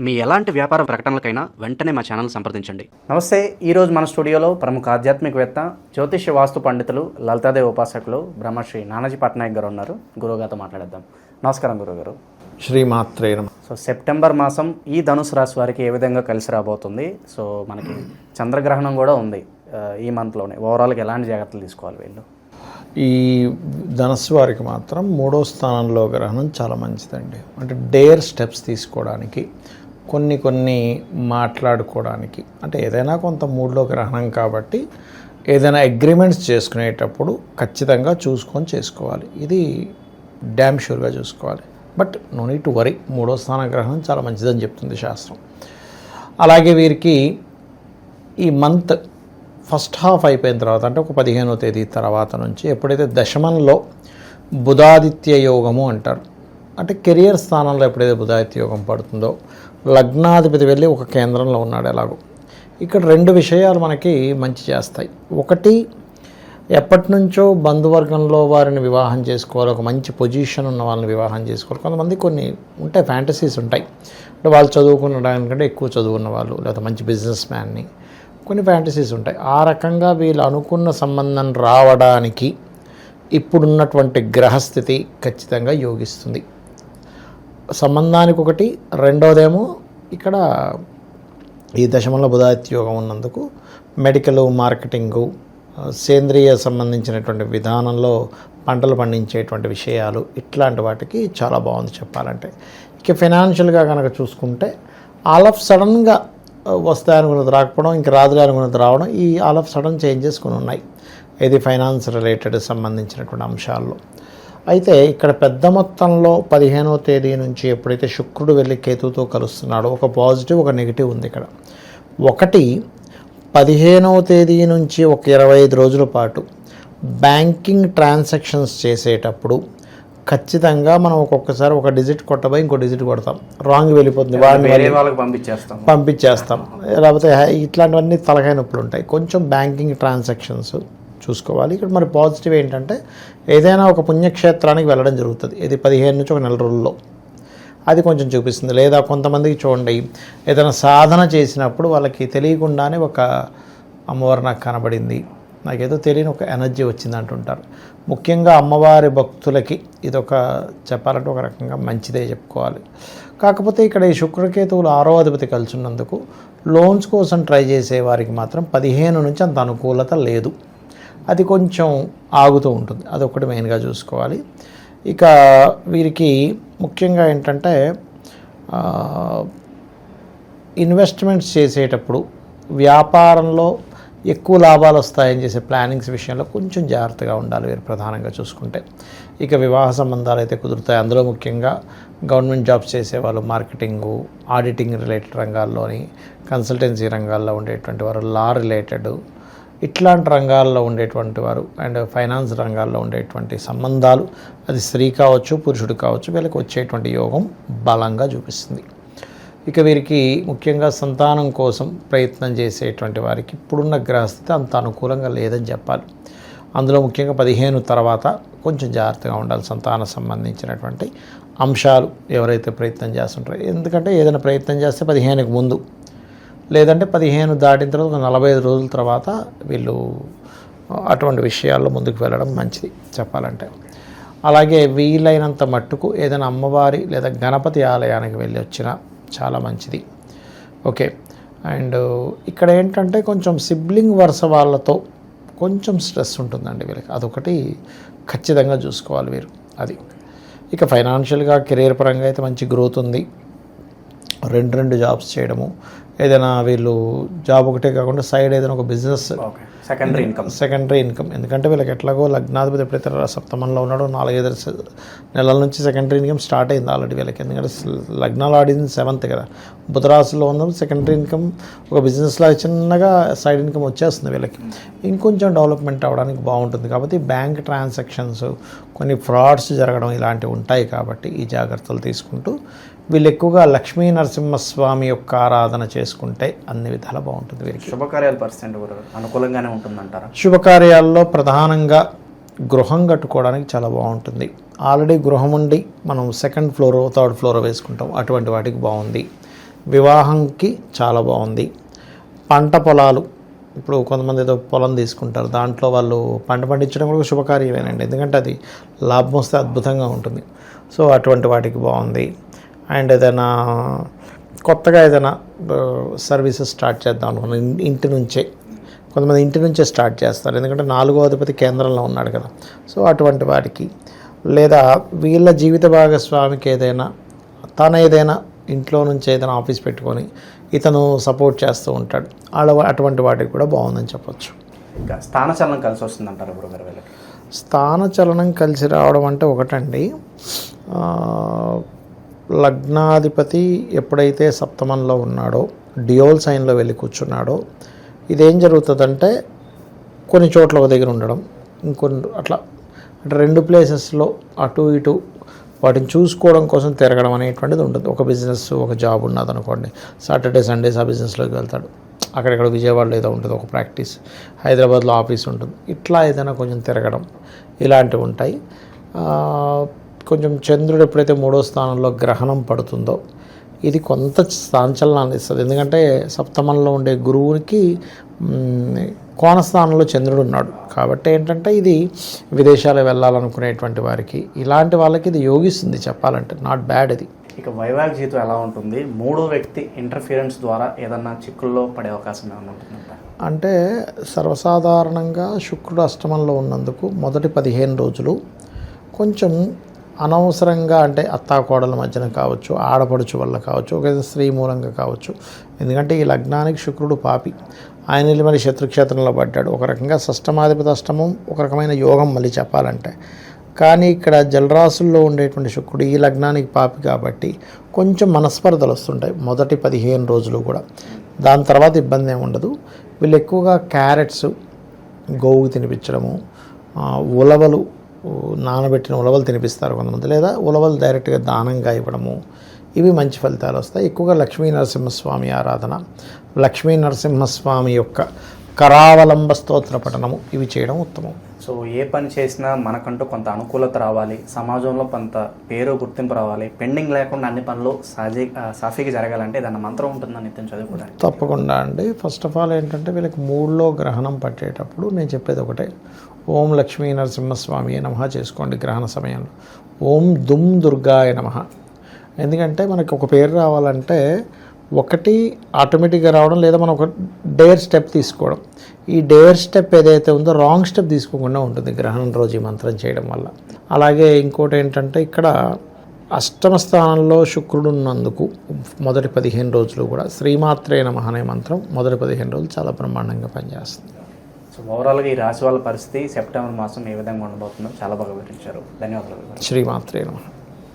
మీ ఎలాంటి వ్యాపార ప్రకటనలకైనా వెంటనే మా ఛానల్ సంప్రదించండి. నమస్తే. ఈరోజు మన స్టూడియోలో ప్రముఖ ఆధ్యాత్మికవేత్త, జ్యోతిష్య వాస్తు పండితులు, లలితాదేవి ఉపాసకులు బ్రహ్మశ్రీ నానాజీ పట్నాయక్ గారు ఉన్నారు. గురువుగారితో మాట్లాడేద్దాం. నమస్కారం గురుగారు. శ్రీమాత్రే నమః. సో సెప్టెంబర్ మాసం ఈ ధనుసు రాశి వారికి ఏ విధంగా కలిసి రాబోతుంది? సో మనకి చంద్రగ్రహణం కూడా ఉంది ఈ మంత్లోనే. ఓవరాల్గా ఎలాంటి జాగ్రత్తలు తీసుకోవాలి వీళ్ళు? ఈ ధనస్సు వారికి మాత్రం 3వ స్థానంలో గ్రహణం చాలా మంచిదండి. అంటే డేర్ స్టెప్స్ తీసుకోవడానికి, కొన్ని మాట్లాడుకోవడానికి, అంటే ఏదైనా కొంత మూడ్లో గ్రహణం కాబట్టి ఏదైనా అగ్రిమెంట్స్ చేసుకునేటప్పుడు ఖచ్చితంగా చూసుకొని చేసుకోవాలి. ఇది డ్యామ్ షూర్గా చూసుకోవాలి. But no need to worry. 3వ స్థాన గ్రహణం చాలా మంచిదని చెప్తుంది శాస్త్రం. అలాగే వీరికి ఈ మంత్ ఫస్ట్ హాఫ్ అయిపోయిన తర్వాత, అంటే ఒక 15వ తేదీ తర్వాత నుంచి ఎప్పుడైతే దశమంలో బుధాదిత్య యోగము అంటారు, అంటే కెరియర్ స్థానంలో ఎప్పుడైతే బుధాదిత్య యోగం పడుతుందో, లగ్నాధిపతి వెళ్ళి ఒక కేంద్రంలో ఉన్నాడు. ఎలాగో ఇక్కడ 2 విషయాలు మనకి మంచి చేస్తాయి. ఒకటి, ఎప్పటి నుంచో బంధువర్గంలో వారిని వివాహం చేసుకోవాలి, ఒక మంచి పొజిషన్ ఉన్న వాళ్ళని వివాహం చేసుకోవాలి. కొంతమంది కొన్ని ఉంటాయి, ఫ్యాంటసీస్ ఉంటాయి. అంటే వాళ్ళు చదువుకున్న దానికంటే ఎక్కువ చదువుకున్న వాళ్ళు, లేదా మంచి బిజినెస్ మ్యాన్ని, కొన్ని ఫ్యాంటసీస్ ఉంటాయి. ఆ రకంగా వీళ్ళు అనుకున్న సంబంధం రావడానికి ఇప్పుడున్నటువంటి గ్రహస్థితి ఖచ్చితంగా యోగిస్తుంది. సంబంధానికి ఒకటి. రెండోదేమో ఇక్కడ ఈ దశమంలో బుధాదిత్య యోగం ఉన్నందుకు మెడికల్, మార్కెటింగు, సేంద్రియ సంబంధించినటువంటి విధానంలో పంటలు పండించేటువంటి విషయాలు, ఇట్లాంటి వాటికి చాలా బాగుంది చెప్పాలంటే. ఇక ఫైనాన్షియల్గా కనుక చూసుకుంటే ఆల్ ఆఫ్ సడన్గా వస్తాయి అనుకున్నది రాకపోవడం, ఇంక రాదులే అనుకున్నది రావడం, ఈ ఆల్ ఆఫ్ సడన్ చేంజెస్ కొన్ని ఉన్నాయి. ఇది ఫైనాన్స్ రిలేటెడ్ సంబంధించినటువంటి అంశాల్లో. అయితే ఇక్కడ పెద్ద మొత్తంలో 15వ తేదీ నుంచి ఎప్పుడైతే శుక్రుడు వెళ్ళి కేతువుతో కలుస్తున్నాడో, ఒక పాజిటివ్ ఒక నెగిటివ్ ఉంది ఇక్కడ. ఒకటి, 15వ తేదీ నుంచి ఒక 25 రోజుల పాటు బ్యాంకింగ్ ట్రాన్సాక్షన్స్ చేసేటప్పుడు ఖచ్చితంగా మనం ఒక్కొక్కసారి ఒక డిజిట్ కొట్టబోయి ఇంకో డిజిట్ కొడతాం, రాంగ్ వెళ్ళిపోతుంది, వాళ్ళకి పంపించేస్తాం. లేకపోతే ఇట్లాంటివన్నీ తలకాయ నొప్పులు ఉంటాయి. కొంచెం బ్యాంకింగ్ ట్రాన్సాక్షన్స్ చూసుకోవాలి. ఇక్కడ మరి పాజిటివ్ ఏంటంటే ఏదైనా ఒక పుణ్యక్షేత్రానికి వెళ్ళడం జరుగుతుంది. ఇది 15 నుంచి ఒక నెల రోజుల్లో అది కొంచెం చూపిస్తుంది. లేదా కొంతమందికి చూడండి, ఏదైనా సాధన చేసినప్పుడు వాళ్ళకి తెలియకుండానే ఒక అమ్మవారు నాకు కనబడింది, నాకేదో తెలియని ఒక ఎనర్జీ వచ్చింది అంటుంటారు. ముఖ్యంగా అమ్మవారి భక్తులకి ఇదొక చెప్పాలంటే ఒక రకంగా మంచిదే చెప్పుకోవాలి. కాకపోతే ఇక్కడ ఈ శుక్రకేతువులు 6వ అధిపతి కలిసి ఉన్నందుకు లోన్స్ కోసం ట్రై చేసే వారికి మాత్రం 15 నుంచి అంత అనుకూలత లేదు. అది కొంచెం ఆగుతూ ఉంటుంది. అదొకటి మెయిన్గా చూసుకోవాలి. ఇక వీరికి ముఖ్యంగా ఏంటంటే ఇన్వెస్ట్మెంట్స్ చేసేటప్పుడు, వ్యాపారంలో ఎక్కువ లాభాలు వస్తాయని చేసే ప్లానింగ్స్ విషయంలో కొంచెం జాగ్రత్తగా ఉండాలి వీరు ప్రధానంగా చూసుకుంటే. ఇక వివాహ సంబంధాలు అయితే కుదురుతాయి. అందులో ముఖ్యంగా గవర్నమెంట్ జాబ్స్ చేసేవాళ్ళు, మార్కెటింగు, ఆడిటింగ్ రిలేటెడ్ రంగాల్లోని, కన్సల్టెన్సీ రంగాల్లో ఉండేటువంటి వారు, లా రిలేటెడ్ ఇట్లాంటి రంగాల్లో ఉండేటువంటి వారు, అండ్ ఫైనాన్స్ రంగాల్లో ఉండేటువంటి సంబంధాలు, అది స్త్రీ కావచ్చు పురుషుడు కావచ్చు, వీళ్ళకి వచ్చేటువంటి యోగం బలంగా చూపిస్తుంది. ఇక వీరికి ముఖ్యంగా సంతానం కోసం ప్రయత్నం చేసేటువంటి వారికి ఇప్పుడున్న గ్రహస్థితి అంత అనుకూలంగా లేదని చెప్పాలి. అందులో ముఖ్యంగా 15 తర్వాత కొంచెం జాగ్రత్తగా ఉండాలి సంతాన సంబంధించినటువంటి అంశాలు ఎవరైతే ప్రయత్నం చేస్తుంటారో. ఎందుకంటే ఏదైనా ప్రయత్నం చేస్తే 15కి ముందు, లేదంటే 15 దాటిన తర్వాత ఒక 45 రోజుల తర్వాత వీళ్ళు అటువంటి విషయాల్లో ముందుకు వెళ్ళడం మంచిది చెప్పాలంటే. అలాగే వీలైనంత మట్టుకు ఏదైనా అమ్మవారి లేదా గణపతి ఆలయానికి వెళ్ళి వచ్చినా చాలా మంచిది. ఓకే. అండ్ ఇక్కడ ఏంటంటే కొంచెం సిబ్లింగ్ వరుస వాళ్ళతో కొంచెం స్ట్రెస్ ఉంటుందండి వీళ్ళకి, అదొకటి ఖచ్చితంగా చూసుకోవాలి వీరు. అది ఇక ఫైనాన్షియల్గా కెరీర్ పరంగా అయితే మంచి గ్రోత్ ఉంది. 2 జాబ్స్ చేయడము, ఏదైనా వీళ్ళు జాబ్ ఒకటే కాకుండా సైడ్ ఏదైనా ఒక బిజినెస్, సెకండరీ ఇన్కమ్. ఎందుకంటే వీళ్ళకి ఎట్లాగో లగ్నాధిపతి ఎప్పుడైతే సప్తమంలో ఉన్నాడో 4-5 నెలల నుంచి సెకండరీ ఇన్కమ్ స్టార్ట్ అయింది ఆల్రెడీ వీళ్ళకి. ఎందుకంటే లగ్నాలు ఆడింది 7th కదా, బుధరాశిలో ఉన్న సెకండరీ ఇన్కమ్ ఒక బిజినెస్లో చిన్నగా సైడ్ ఇన్కమ్ వచ్చేస్తుంది వీళ్ళకి. ఇంకొంచెం డెవలప్మెంట్ అవ్వడానికి బాగుంటుంది. కాబట్టి బ్యాంక్ ట్రాన్సాక్షన్స్, కొన్ని ఫ్రాడ్స్ జరగడం ఇలాంటివి ఉంటాయి. కాబట్టి ఈ జాగ్రత్తలు తీసుకుంటూ వీళ్ళు ఎక్కువగా లక్ష్మీ నరసింహస్వామి యొక్క ఆరాధన చేసుకుంటే అన్ని విధాలా బాగుంటుంది వీరికి. శుభకార్యాల పరిస్థితి అనుకూలంగానే ఉంటుందంటారా? శుభకార్యాల్లో ప్రధానంగా గృహం కట్టుకోవడానికి చాలా బాగుంటుంది. ఆల్రెడీ గృహం ఉండి మనం 2nd ఫ్లోర్ 3rd ఫ్లోర్ వేసుకుంటాం, అటువంటి వాటికి బాగుంది. వివాహంకి చాలా బాగుంది. పంట పొలాలు, ఇప్పుడు కొంతమంది ఏదో పొలం తీసుకుంటారు, దాంట్లో వాళ్ళు పంట పండించడం కూడా శుభకార్యమేనండి, ఎందుకంటే అది లాభం వస్తే అద్భుతంగా ఉంటుంది. సో అటువంటి వాటికి బాగుంది. అండ్ ఏదైనా కొత్తగా ఏదైనా సర్వీసెస్ స్టార్ట్ చేద్దాం అనుకున్నాను ఇంటి నుంచే, కొంతమంది ఇంటి నుంచే స్టార్ట్ చేస్తారు, ఎందుకంటే 4వ అధిపతి కేంద్రంలో ఉన్నాడు కదా. సో అటువంటి వాటికి, లేదా వీళ్ళ జీవిత భాగస్వామికి ఏదైనా ఏదైనా ఇంట్లో నుంచి ఏదైనా ఆఫీస్ పెట్టుకొని ఇతను సపోర్ట్ చేస్తూ ఉంటాడు, అటువంటి వాటికి కూడా బాగుందని చెప్పొచ్చు. ఇంకా స్థానచలనం కలిసి వస్తుందంటారు గురుగారు వీళ్ళకి? స్థానచలనం కలిసి రావడం అంటే ఒకటండి, లగ్నాధిపతి ఎప్పుడైతే సప్తమంలో ఉన్నాడో, డియోల్ సైన్లో వెళ్ళి కూర్చున్నాడో, ఇదేం జరుగుతుందంటే కొన్ని చోట్ల ఒక దగ్గర ఉండడం, ఇంకొన్ని అట్లా అంటే 2 ప్లేసెస్లో అటు ఇటు వాటిని చూసుకోవడం కోసం తిరగడం అనేటువంటిది ఉంటుంది. ఒక బిజినెస్, ఒక జాబ్ ఉన్నది అనుకోండి, సాటర్డే సండేస్ ఆ బిజినెస్లోకి వెళ్తాడు, అక్కడెక్కడ విజయవాడలో ఏదో ఉంటుంది ఒక ప్రాక్టీస్, హైదరాబాద్లో ఆఫీస్ ఉంటుంది, ఇట్లా ఏదైనా కొంచెం తిరగడం ఇలాంటివి ఉంటాయి. కొంచెం చంద్రుడు ఎప్పుడైతే 3వ స్థానంలో గ్రహణం పడుతుందో ఇది కొంత సంచలనాన్ని ఇస్తుంది, ఎందుకంటే సప్తమంలో ఉండే గురువునికి కోణస్థానంలో చంద్రుడు ఉన్నాడు కాబట్టి ఏంటంటే ఇది విదేశాలు వెళ్ళాలనుకునేటువంటి వారికి, ఇలాంటి వాళ్ళకి ఇది యోగిస్తుంది చెప్పాలంటే, నాట్ బ్యాడ్ ఇది. ఇక వైవాహిక జీవితం ఎలా ఉంటుంది? 3వ వ్యక్తి ఇంటర్ఫిరెన్స్ ద్వారా ఏదన్నా చిక్కుల్లో పడే అవకాశం ఏమైనా ఉంటుందంట? అంటే సర్వసాధారణంగా శుక్రుడు అష్టమంలో ఉన్నందుకు మొదటి 15 రోజులు కొంచెం అనవసరంగా, అంటే అత్తాకోడల మధ్యన కావచ్చు, ఆడపడుచు వల్ల కావచ్చు, ఒక స్త్రీ మూలంగా కావచ్చు, ఎందుకంటే ఈ లగ్నానికి శుక్రుడు పాపి, ఆయన వెళ్ళి మరి శత్రుక్షేత్రంలో పడ్డాడు, ఒక రకంగా షష్టమాధిపతి అష్టమం ఒక రకమైన యోగం మళ్ళీ చెప్పాలంటే. కానీ ఇక్కడ జలరాశుల్లో ఉండేటువంటి శుక్రుడు ఈ లగ్నానికి పాపి కాబట్టి కొంచెం మనస్పర్ధలు వస్తుంటాయి మొదటి 15 రోజులు కూడా, దాని తర్వాత ఇబ్బంది ఏమి ఉండదు. వీళ్ళు ఎక్కువగా క్యారెట్స్ గోవుకి తినిపించడము, ఉలవలు నానబెట్టిన ఉలవలు తినిపిస్తారు కొంతమంది, లేదా ఉలవలు డైరెక్ట్గా దానంగా ఇవ్వడము, ఇవి మంచి ఫలితాలు వస్తాయి. ఎక్కువగా లక్ష్మీ నరసింహస్వామి ఆరాధన, లక్ష్మీ నరసింహస్వామి యొక్క కరావలంబ స్తోత్ర పఠనము, ఇవి చేయడం ఉత్తమం. సో ఏ పని చేసినా మనకంటూ కొంత అనుకూలత రావాలి, సమాజంలో కొంత పేరు గుర్తింపు రావాలి, పెండింగ్ లేకుండా అన్ని పనులు సాఫీగా జరగాలంటే ఏదన్నా మంత్రం ఉంటుందని నిత్యం చదువుకోవడానికి? తప్పకుండా అండి. ఫస్ట్ ఆఫ్ ఆల్ ఏంటంటే వీళ్ళకి 3లో గ్రహణం పట్టేటప్పుడు నేను చెప్పేది ఒకటే, ఓం లక్ష్మీ నరసింహస్వామి నమః చేసుకోండి గ్రహణ సమయంలో. ఓం దుమ్ దుర్గాయ నమః, ఎందుకంటే మనకి ఒక పేరు రావాలంటే ఒకటి ఆటోమేటిక్గా రావడం, లేదా మనం ఒక డేర్ స్టెప్ తీసుకోవడం. ఈ డేర్ స్టెప్ ఏదైతే ఉందో రాంగ్ స్టెప్ తీసుకోకుండా ఉంటుంది గ్రహణం రోజు ఈ మంత్రం చేయడం వల్ల. అలాగే ఇంకోటి ఏంటంటే ఇక్కడ అష్టమ స్థానంలో శుక్రుడు ఉన్నందుకు మొదటి 15 రోజులు కూడా శ్రీమాత్రే నమః అనే మంత్రం మొదటి 15 రోజులు చాలా బ్రహ్మాండంగా పనిచేస్తుంది. సో ఓవరాల్గా ఈ రాశి వాళ్ళ పరిస్థితి సెప్టెంబర్ మాసం ఏ విధంగా ఉండబోతుందో చాలా బాగా వివరించారు. ధన్యవాదాలు. శ్రీమాత్రే నమః.